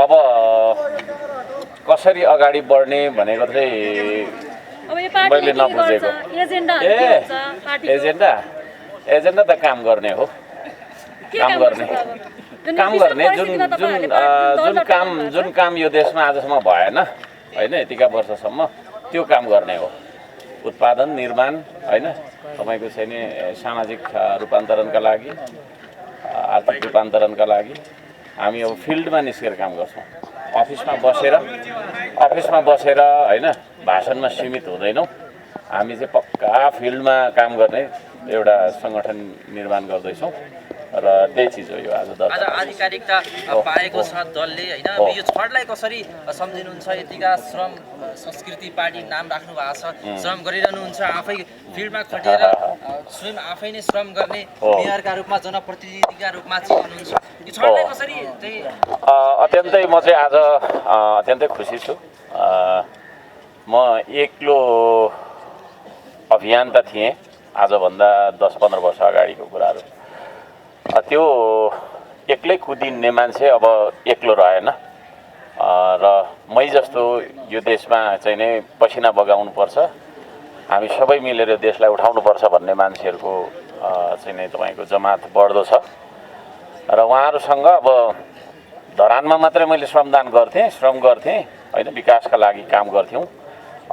अब कसरी अगाडि बढ्ने भनेको चाहिँ मैले नबुझेको एजेन्डा त काम गर्ने हो जुन काम यो देशमा आजसम्म भएन हैन यतिका वर्षसम्म त्यो काम गर्ने हो उत्पादन निर्माण हैन तपाईको चाहिँ नि सामाजिक रूपान्तरणका लागि आर्थिक रूपान्तरणका लागि हामी अब फिल्डमा निस्केर काम गर्छौं अफिसमा बसेर हैन भाषणमा सीमित हुँदैनौं हामी चाहिँ पक्का फिल्डमा काम गर्ने एउटा संगठन निर्माण गर्दैछौं र त्यही चीज हो यो आज आधिकारिकता पाएको छ दलले हैन यो छडलाई कसरी सम्झिनुहुन्छ यतिका श्रम संस्कृति पार्टी नाम राख्नु भएको छ श्रम गरिरहनुहुन्छ आफै फिल्डमा खटेर स्वयं आफै नै श्रम गर्ने मेयरका रूपमा जनप्रतिनिधिका रूपमा चिन्नुहुन्छ यो छडलाई कसरी चाहिँ अत्यन्तै म चाहिँ आज अत्यन्तै खुसी छु म एक्लो अभियान त थिएँ आजभन्दा 10-15 वर्ष अगाडिको कुराहरू त्यो एक्लै कुदिने मान्छे अब एक्लो रहेन र मै जस्तो यो देशमा चाहिँ नै पसिना बगाउनु पर्छ हामी सबै मिलेर देशलाई उठाउनु पर्छ भन्ने मान्छेहरुको चाहिँ नै तपाईको जमात बढ्दो छ र उहाँहरुसँग अब धरानमा मात्रै मैले श्रम गर्थे हैन विकासका लागि काम गर्थ्यौं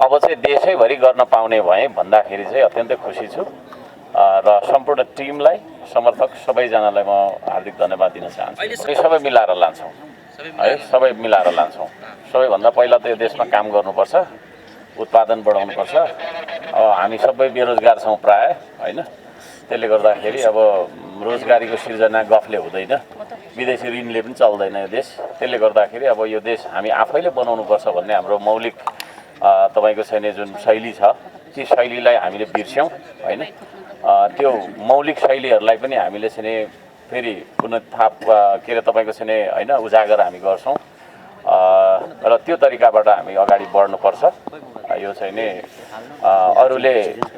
अब चाहिँ देशैभरि गर्न पाउने भए भन्दाखेरि चाहिँ अत्यन्तै खुसी छु र सम्पूर्ण टिमलाई समर्थक सबैजनालाई म हार्दिक धन्यवाद दिन चाहन्छु सबै मिलाएर लान्छौं सबै मिलाएर लान्छौं सबैभन्दा पहिला त यो देशमा काम गर्नुपर्छ उत्पादन बढाउनुपर्छ हामी सबै बेरोजगार छौं प्राय हैन त्यसले गर्दाखेरि अब रोजगारीको सिर्जना गफले हुँदैन विदेशी ऋणले पनि चल्दैन यो देश त्यसले गर्दाखेरि अब यो देश हामी आफैले बनाउनु पर्छ भन्ने हाम्रो मौलिक तपाईको छैन जुन शैली छ ती शैलीलाई हामीले बिर्स्यौं हैन त्यो मौलिक शैलीहरुलाई पनि हामीले चाहिँ फेरि पुनर्थाप के रे तपाईको चाहिँ हैन उजागर हामी गर्छौं र त्यो तरिकाबाट हामी अगाडि बढ्नु पर्छ यो चाहिँ नि अरूले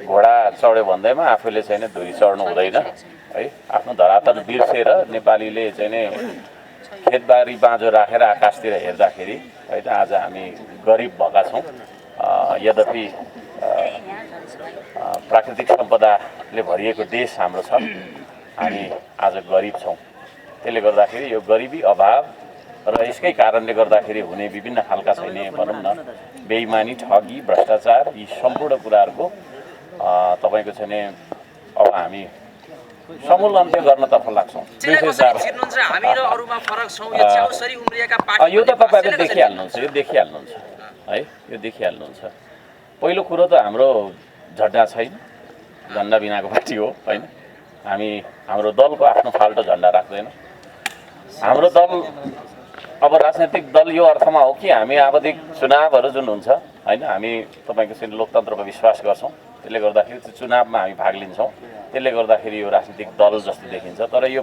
घोडा चढ्यो भन्दैमा आफूले चाहिँ नि धुरी चढ्नु हुँदैन है आफ्नो धरातल बिर्सेर नेपालीले चाहिँ नि खेतबारी बाँझो राखेर आकाशतिर हेर्दाखेरि है त आज हामी गरिब भएका छौं यद्यपि प्राकृतिक सम्पदाले भरिएको देश हाम्रो छ हामी आज गरिब छौं त्यसले गर्दाखेरि यो गरिबी अभाव र यसकै कारणले गर्दाखेरि हुने विभिन्न खालका छैन भनौं न बेइमानी ठगी भ्रष्टाचार यी सम्पूर्ण कुराहरुको तपाईको छैन अब हामी समूल अन्त्य गर्नतर्फ लाग्छौं हामी र अरूमा फरक छौं यो च्याउसरी उम्रिएका पार्टी यो त तपाईहरुले देखिहाल्नुहुन्छ है यो देखिहाल्नुहुन्छ पहिलो कुरो त हाम्रो झण्डा छैन झण्डा बिनाको पार्टी हो हैन हाम्रो दलको आफ्नो फाल्टो झण्डा राख्दैन हाम्रो दल अब राजनीतिक दल यो अर्थमा हो कि हामी आवधिक चुनावहरु जुन हुन्छ हैन हामी तपाईको चाहिँ लोकतन्त्रमा विश्वास गर्छौं त्यसले गर्दाखेरि त्यो चुनावमा हामी भाग लिन्छौं त्यसले गर्दाखेरि यो राजनीतिक दल जस्तो देखिन्छ तर यो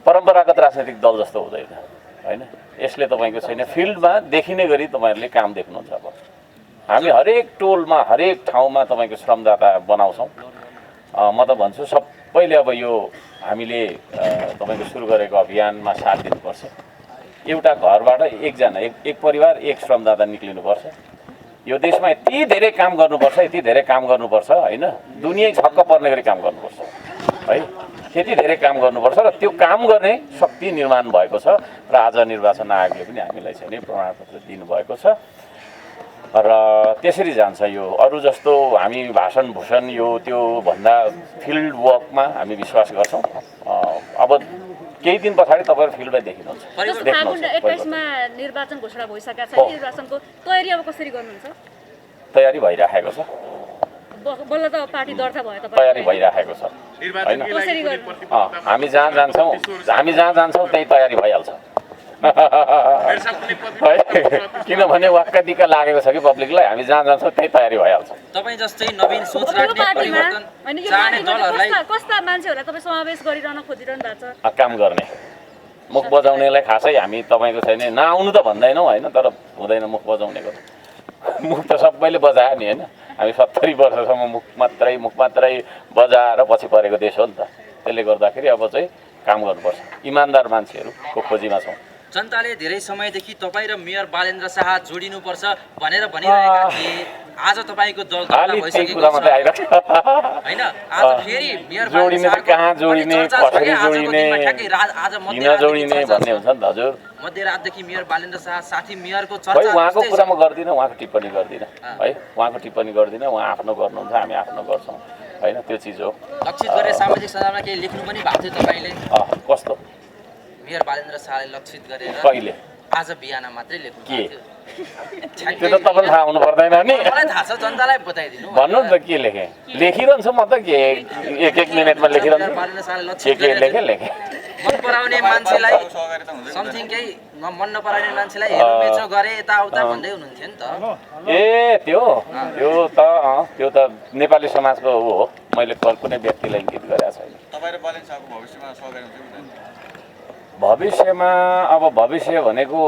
परम्परागत राजनीतिक दल जस्तो हुँदैन हैन यसले तपाईको छैन फिल्डमा देखिने गरी तपाईहरुले काम देख्नुहुन्छ अब हामी हरेक टोलमा हरेक ठाउँमा तपाईको श्रमदाता बनाउँछौं म त भन्छु सबैले अब यो हामीले तपाईको सुरु गरेको अभियानमा साथ दिनुपर्छ एउटा घरबाट एकजना एक परिवार एक श्रमदाता निक्लिनुपर्छ यो देशमा यति धेरै काम गर्नुपर्छ हैन दुनिया छक्क पर्ने गरी काम गर्नुपर्छ है त्यति धेरै काम गर्नुपर्छ र त्यो काम गर्ने शक्ति निर्माण भएको छ र आज निर्वाचन आयोगले पनि हामीलाई चाहिँ प्रमाणपत्र दिनुभएको छ र त्यसरी जान्छ यो अरु जस्तो हामी भाषण भूषण यो त्यो भन्दा फिल्ड वर्कमा हामी विश्वास गर्छौं अब केही दिन पछाडी तपाईहरु फिल्डमा देखिनुहुन्छ फागुन 21 मा निर्वाचन घोषणा भइसकेको छ निर्वाचनको तयारी अब कसरी गर्नुहुन्छ तयारी भइराखेको छ बल्ल त पार्टी दर्ता भयो त तयारी भइराखेको छ हैन हामी जहाँ जान्छौं त्यही तयारी भइहाल्छ किनभने वाक्क दिक्क लागेको छ कि पब्लिकलाई हामी जहाँ जान्छौं त्यही तयारी भइहाल्छ तपाई जस्तै नवीन सोच राख्ने परिवर्तन चाहने दलहरुलाई कस्ता मान्छेहरुलाई तपाई समावेश गरिरहन खोजिरहनु भएको छ काम गर्ने मुख बजाउनेलाई खासै हामी तपाईको छैन नआउनु त भन्दैनौं हैन तर हुँदैन मुख बजाउनेको मुख त सबैले बजायो नि हैन हामी 70 वर्षसम्म मुख मात्रै बजाएर पछि परेको देश हो नि त त्यसले गर्दाखेरि अब चाहिँ काम गर्नुपर्छ इमानदार मान्छेहरुको खोजीमा छौं जनताले धेरै समयदेखि तपाईँ र मेयर बालेन्द्र शाह जोडिनुपर्छ भनेर भनिरहेका थिए। आज तपाईँको दल दर्ता भइसकेको छ होइन। आज फेरि मेयर जोडिने त कहाँ जोडिने, कसरी जोडिने, आज किन जोडिने भन्ने हुन्छ नि त हजुर। मध्यरातदेखि मेयर बालेन्द्र शाह साथी मेयरको है चर्चा उहाँको कुरा म गर्दिनँ, उहाँको टिप्पणी गर्दिनँ है, उहाँको टिप्पणी गर्दिनँ। उहाँ आफ्नो गर्नुहुन्छ, हामी आफ्नो गर्छौँ होइन, त्यो चिज हो। लक्षित गरेर सामाजिक सञ्जालमा केही लेख्नु पनि भएको थियो तपाईँले। कस्तो मेयर बालेन्द्र शाहलाई लक्षित गरेर कहिले? आज बिहान मात्रै लेख्नु के? थियो। त्यो त तपाईँलाई थाहा हुनु पर्दैन नि। मलाई थाहा छ, जनतालाई बताइदिनु। भन्नु नि त के लेखेँ? लेखिरहन्छु म त, के एक एक मिनटमा लेखिरहन्छु। बालेन्द्र शाहलाई लक्षित के लेखेँ मन पराउने मान्छेलाई समथिङ केही मन नपराउने मान्छेलाई हेर्नु बेच्नु गरे यताउता भन्दै हुनुहुन्थ्यो नि त। ए त्यो त नेपाली समाजको हो। मैले कुनै व्यक्तिलाई इङ्गित गरेको छैन। तपाईँ र बालेन्द्र शाहको भविष्यमा सहकारी हुन्छ कि हुँदैन? भविष्यमा अब भविष्य भनेको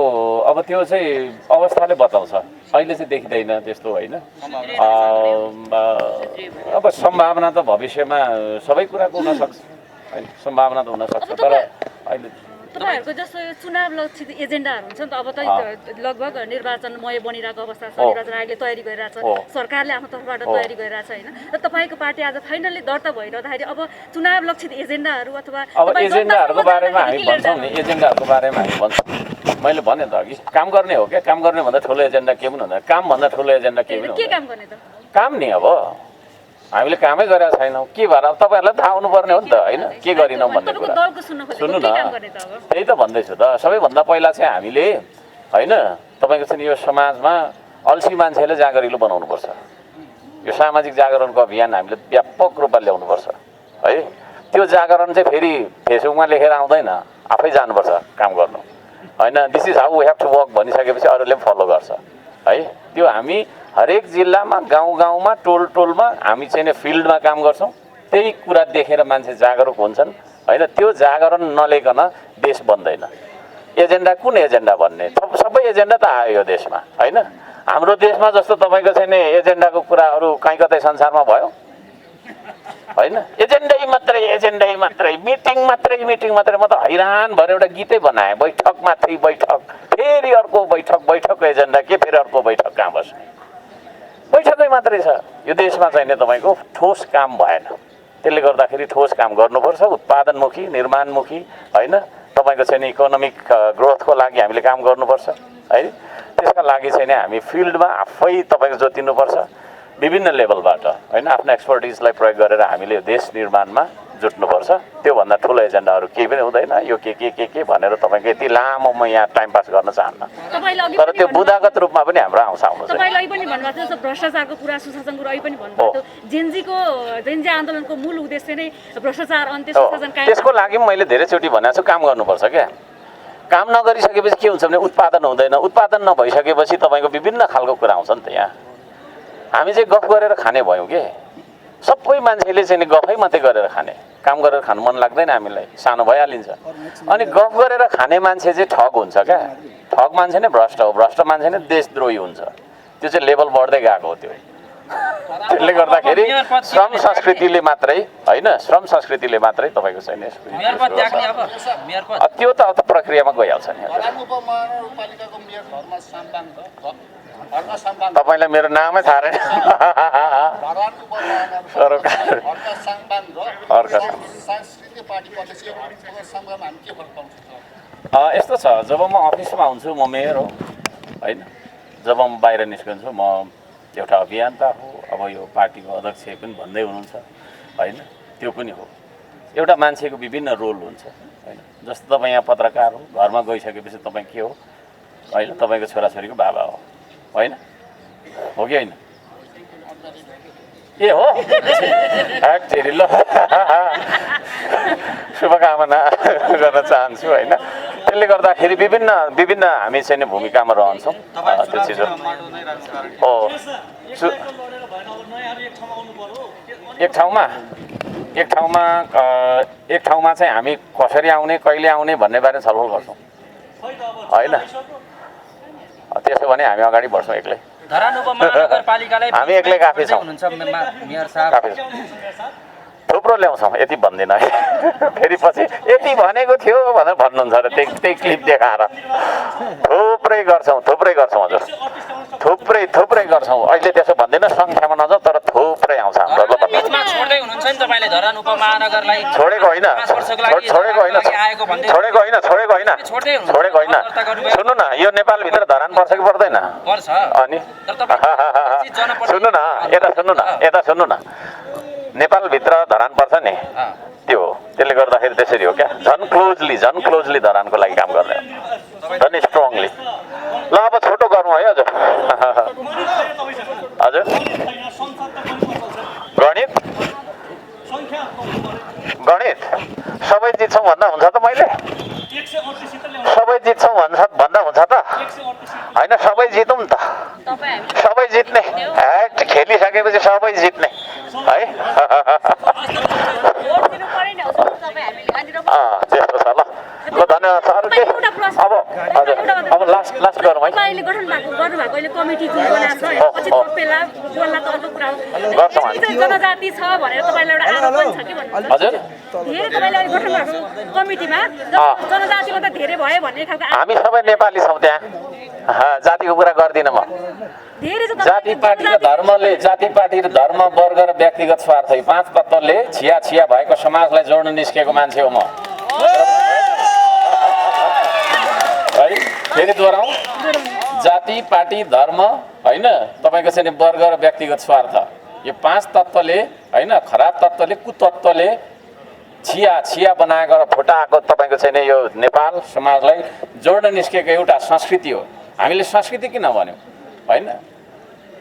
अब त्यो चाहिँ अवस्थाले बताउँछ। अहिले चाहिँ देखिँदैन त्यस्तो होइन। अब सम्भावना त भविष्यमा सबै कुराको हुनसक्छ होइन, सम्भावना त हुनसक्छ। तर अहिले तपाईँहरूको जस्तो चुनाव लक्षित एजेन्डाहरू हुन्छ नि त। अब त लगभग निर्वाचनमय बनिरहेको अवस्था छ, निर्वाचन आयोगले तयारी गरिरहेछ, सरकारले आफ्नो तर्फबाट तयारी गरिरहेछ होइन। र तपाईँको पार्टी आज फाइनली दर्ता भइरहँदाखेरि अब चुनाव लक्षित एजेन्डाहरू अथवा अब एजेन्डाहरूको बारेमा हामी भन्छौँ नि, एजेन्डाहरूको बारेमा हामी भन्छौँ। मैले भने त अघि काम गर्ने हो क्या, काम गर्ने भन्दा ठुलो एजेन्डा के पनि हुँदैन। कामभन्दा ठुलो एजेन्डा के पनि के काम हुँदैन। गर्ने त? काम नि अब हामीले कामै गरेका छैनौँ के भएर अब तपाईँहरूलाई थाहा हुनुपर्ने हो नि त होइन, के गरिनौँ भन्ने कुरा। सुन्नु न, त्यही त भन्दैछु त। सबैभन्दा पहिला चाहिँ हामीले होइन तपाईँको चाहिँ यो समाजमा अल्छी मान्छेले जागरिलो बनाउनुपर्छ। यो सामाजिक जागरणको अभियान हामीले व्यापक रूपमा ल्याउनुपर्छ है। त्यो जागरण चाहिँ फेरि फेसबुकमा लेखेर आउँदैन, आफै जानुपर्छ काम गर्नु होइन। This is how we have to work भनिसकेपछि अरूले पनि फलो गर्छ है। त्यो हामी हरेक जिल्लामा, गाउँ गाउँमा, टोल टोलमा हामी चाहिँ फिल्डमा काम गर्छौँ। त्यही कुरा देखेर मान्छे जागरुक हुन्छन् होइन। त्यो जागरण नलिकन देश बन्दैन। एजेन्डा कुन एजेन्डा भन्ने, सबै एजेन्डा त आयो यो देशमा होइन। हाम्रो देशमा जस्तो तपाईँको चाहिँ नि एजेन्डाको कुराहरू कहीँ कतै संसारमा भयो होइन। एजेन्डै मात्रै, मिटिङ मात्रै। म त हैरान भएर एउटा गीतै बनाएँ, बैठक माथि बैठक, फेरि अर्को बैठक, बैठकको एजेन्डा के, फेरि अर्को बैठक, कहाँ बस्ने? बैठकै मात्रै छ यो देशमा चाहिँ नि। तपाईँको ठोस काम भएन। त्यसले गर्दाखेरि ठोस काम गर्नुपर्छ, उत्पादनमुखी, निर्माणमुखी होइन। तपाईँको चाहिँ नि इकोनोमिक ग्रोथको लागि हामीले काम गर्नुपर्छ है। त्यसका लागि चाहिँ नि हामी फिल्डमा आफै तपाईँको जोतिनुपर्छ विभिन्न लेभलबाट होइन। आफ्नो एक्सपर्टिजलाई प्रयोग गरेर हामीले देश निर्माणमा जुट्नुपर्छ। त्योभन्दा ठुलो एजेन्डाहरू केही पनि हुँदैन। यो के भनेर तपाईँको यति लामो म यहाँ टाइम पास गर्न चाहन्न। तर त्यो बुदागत रूपमा पनि हाम्रो आउनु चाहिँ तपाईँले पनि भन्नुभएको थियो भ्रष्टाचारको कुरा, सुशासन कुरा पनि भन्नुभएको थियो। जेन्जी आन्दोलनको मूल उद्देश्य नै भ्रष्टाचार अन्त्य, सुशासन कायम। त्यसको लागि मैले धेरैचोटि भनेको छु, काम गर्नुपर्छ क्या। काम नगरिसकेपछि के हुन्छ भने उत्पादन हुँदैन। उत्पादन नभइसकेपछि तपाईँको विभिन्न खालको कुरा आउँछ नि त। यहाँ हामी चाहिँ गफ गरेर खाने भयौँ के। सबै मान्छेले चाहिँ गफै मात्रै गरेर खाने, काम गरेर खानु मन लाग्दैन हामीलाई, सानो भइहालिन्छ। अनि गफ गरेर खाने मान्छे चाहिँ ठग हुन्छ क्या। ठग मान्छे नै भ्रष्ट हो, भ्रष्ट मान्छे नै देशद्रोही हुन्छ। त्यो चाहिँ लेभल बढ्दै गएको हो त्यो। त्यसले गर्दाखेरि श्रम संस्कृतिले मात्रै होइन, श्रम संस्कृतिले मात्रै तपाईँको चाहिँ त्यो त अब प्रक्रियामा गइहाल्छ नि। तपाईँलाई मेरो नामै थाहा रहेन। यस्तो छ, जब म अफिसमा हुन्छु म मेयर हो होइन। जब म बाहिर निस्कन्छु म एउटा अभियन्ता हो। अब यो पार्टीको अध्यक्ष पनि भन्दै हुनुहुन्छ होइन, त्यो पनि हो। एउटा मान्छेको विभिन्न रोल हुन्छ होइन। जस्तो तपाईँ यहाँ पत्रकार हो, घरमा गइसकेपछि तपाईँ के हो होइन, तपाईँको छोराछोरीको बाबा हो होइन, हो कि होइन? ए हो फेरि ल शुभकामना गर्न चाहन्छु होइन। त्यसले गर्दाखेरि विभिन्न हामी चाहिँ नि भूमिकामा रहन्छौँ। त्यो चिज हो। एक ठाउँमा चाहिँ हामी कसरी आउने, कहिले आउने भन्ने बारेमा छलफल गर्छौँ होइन। त्यसो भने हामी अगाडि बढ्छौँ एक्लै। धरान उपमहानगरपालिकालाई हामी एक्लै काफी छौँ। मेयर साहब थुप्रो ल्याउँछौँ, यति भन्दिनँ है। फेरि पछि यति भनेको थियो भनेर भन्नुहुन्छ अरे, त्यही क्लिप देखाएर थुप्रै गर्छौँ हजुर, थुप्रै गर्छौँ। अहिले त्यसो भन्दिनँ, सङ्ख्यामा नजाउँ, तर थुप्रै आउँछ हाम्रो। ल भन्नु, बिचमा छोड्दै हुनुहुन्छ नि तपाईँले धरान उपमहानगरलाई। छोडेको होइन, छोडेको होइन। सुन्नु न, यो नेपालभित्र धरान पर्छ कि पर्दैन? पर्छ। अनि सुन्नु न, यता सुन्नु न, नेपालभित्र धरान पर्छ नि, त्यो हो। त्यसले गर्दाखेरि त्यसरी हो क्या, झन् क्लोजली धरानको लागि काम गर्ने हो, झन् स्ट्रङली। ल अब छोटो गरौँ है हजुर। हजुर गणित सबै जित्छौँ भन्दा हुन्छ त? मैले सबै जित्छौँ भन्दा हुन्छ त? होइन, सबै जितौँ नि त, सबै जित्ने। खेलिसकेपछि सबै जित्ने है। त्यस्तो छ। ल धन्यवाद छ। अरू के अब हजुर, अब लास्ट गरौँ है। अहिले गठन गर्नुभएको अहिले कमिटी जुन बनाएको छ, पछि तपाईँलाई बोल्ला त अर्को कुरा हो। गर्छौँ हामी। जनजाति छ भनेर तपाईँलाई एउटा आरोप पनि छ कि भन्नुहुन्छ? हजुर, धेरै तपाईँले अहिले गठन भएको कमिटीमा जनजातिमा त धेरै भयो भन्ने खालको हामी सबै नेपाली छौँ त्यहाँ। जातिको कुरा गर्दिनँ म। धेरै जाति पार्टी र धर्म वर्ग र व्यक्तिगत स्वार्थ, यी 5 तत्त्वले छिया भएको समाजलाई जोड्न निस्केको मान्छे हो म है। फेरि दोहोऱ्याउँ, जाति पार्टी धर्म होइन, तपाईँको चाहिँ वर्ग र व्यक्तिगत स्वार्थ, यो 5 तत्त्वले होइन, खराब तत्त्वले, कुतत्त्वले छिया बनाएको र फुटाएको तपाईँको चाहिँ यो नेपाल समाजलाई जोड्न निस्केको एउटा संस्कृति हो। हामीले संस्कृति किन भन्यौँ होइन,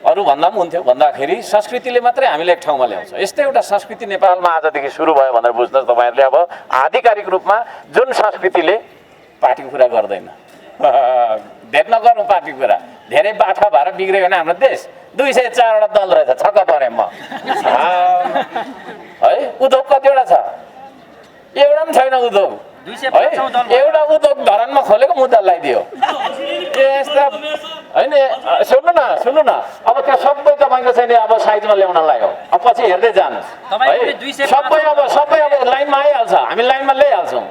अरू भन्दा पनि हुन्थ्यो, भन्दाखेरि संस्कृतिले मात्रै हामीलाई एक ठाउँमा ल्याउँछ। यस्तै एउटा संस्कृति नेपालमा आजदेखि सुरु भयो भनेर बुझ्नुहोस् तपाईँहरूले। अब आधिकारिक रूपमा जुन संस्कृतिले पार्टीको कुरा गर्दैन, धेर नगर्नु पार्टीको कुरा, धेरै बाठा भएर बिग्रियो भने हाम्रो देश 204वटा दल रहेछ, छक्क परेँ म है। उद्योग कतिवटा छ? एउटा पनि छैन उद्योग है। एउटा उद्योग धरानमा खोलेको मुद्दा लगाइदियो यस्ता होइन। सुन्नु न, अब त्यो सबै तपाईँको चाहिँ नि अब साइजमा ल्याउनलाई हो। अब पछि हेर्दै जानुहोस् है, सबै अब लाइनमा आइहाल्छ, हामी लाइनमा ल्याइहाल्छौँ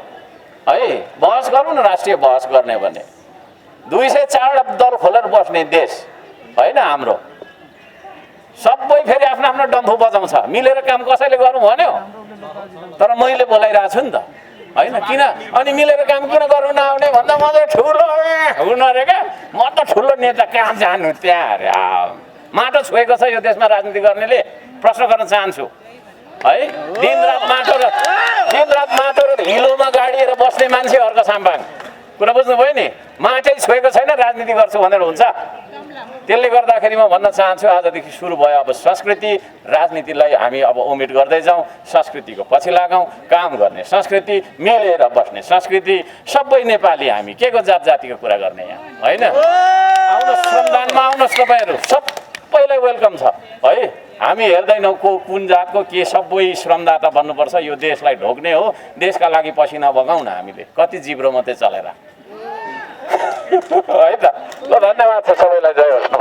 है। बहस गरौँ न, राष्ट्रिय बहस गर्ने भने 204वटा दल खोलेर बस्ने देश होइन हाम्रो। सबै फेरि आफ्नो आफ्नो डम्फु बजाउँछ, मिलेर काम कसैले गरौँ भन्यो? तर मैले बोलाइरहेको छु नि त होइन, किन? अनि मिलेर काम किन गर्नु नआउने भन्दा म चाहिँ ठुलो हुनु अरे क्या, म त ठुलो नेता कहाँ जानु त्यहाँ अरे। माटो छोएको छ यो देशमा राजनीति गर्नेले, प्रश्न गर्न चाहन्छु है। दिनरात माटो र हिलोमा गाडिएर बस्ने मान्छेहरूको साम्बाङ कुरा बुझ्नुभयो नि। माटै छोएको छैन, राजनीति गर्छु भनेर हुन्छ? त्यसले गर्दाखेरि म भन्न चाहन्छु, आजदेखि सुरु भयो अब संस्कृति राजनीतिलाई हामी अब ओमिट गर्दै जाउँ, संस्कृतिको पछि लागौँ, काम गर्ने संस्कृति, मिलेर बस्ने संस्कृति, सबै नेपाली हामी के को जातिको कुरा गर्ने यहाँ होइन। आउनुहोस् श्रमदानमा आउनुहोस्, तपाईँहरू सबैलाई वेलकम छ है। हामी हेर्दैनौँ को कुन जातको के, सबै श्रमदाता बन्नुपर्छ, यो देशलाई ढोक्ने हो, देशका लागि पसिना बगाउँ न हामीले, कति जिब्रो मात्रै चलेर है त। ल धन्यवाद छ सबैलाई, जय होस्।